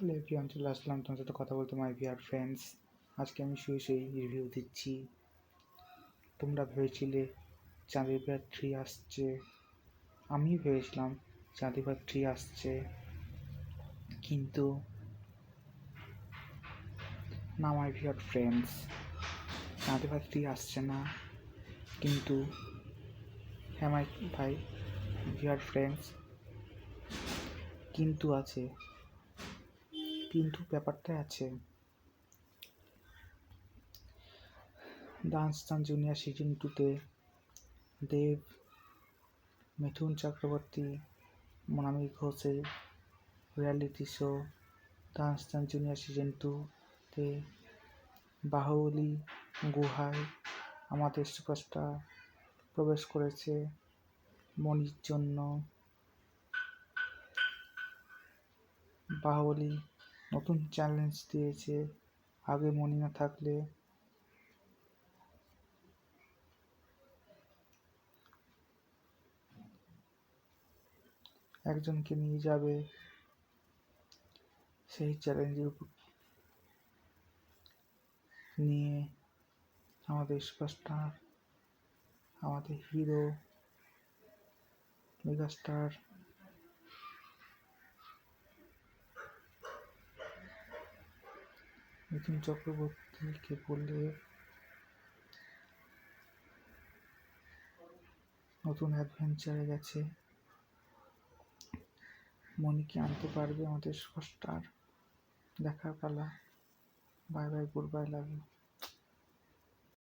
Hello everyone, চলে আসলাম তোমার সাথে কথা বলতে মাই ডিয়ার ফ্রেন্ডস। আজকে আমি শুয়ে শুয়ে রিভিউ দিচ্ছি। তোমরা ভেবেছিলে চাঁদের 3 আসছে, আমি ভেবেছিলাম চাঁদের 3 আসছে, কিন্তু না মাই ডিয়ার ফ্রেন্ডস, চাঁদের 3 আসছে না। কিন্তু হ্যাঁ মাই ভাই ডিয়ার ফ্রেন্ডস, কিন্তু আছে, কিন্তু ব্যাপারটাই আছে। ডান্স টান জুনিয়র সিজন 2-তে দেব, মিঠুন চক্রবর্তী, মনামি ঘোষের রিয়ালিটি শো ডান্স টান জুনিয়র সিজন 2-তে বাহুবলী গুহায় আমাদের সুপারস্টার প্রবেশ করেছে মনির জন্য। বাহুবলী নতুন চ্যালেঞ্জ দিয়েছে, আগে মনি না থাকলে একজনকে নিয়ে যাবে। সেই চ্যালেঞ্জের নিয়ে আমাদের সুপারস্টার, আমাদের হিরো মেগাস্টার মিঠুন চক্রবর্তীকে বলে নতুন অ্যাডভেঞ্চারে গেছে। মনিকে আনতে পারবে আমাদের সুপারস্টার? দেখার পালা। Bye bye, goodbye, love you.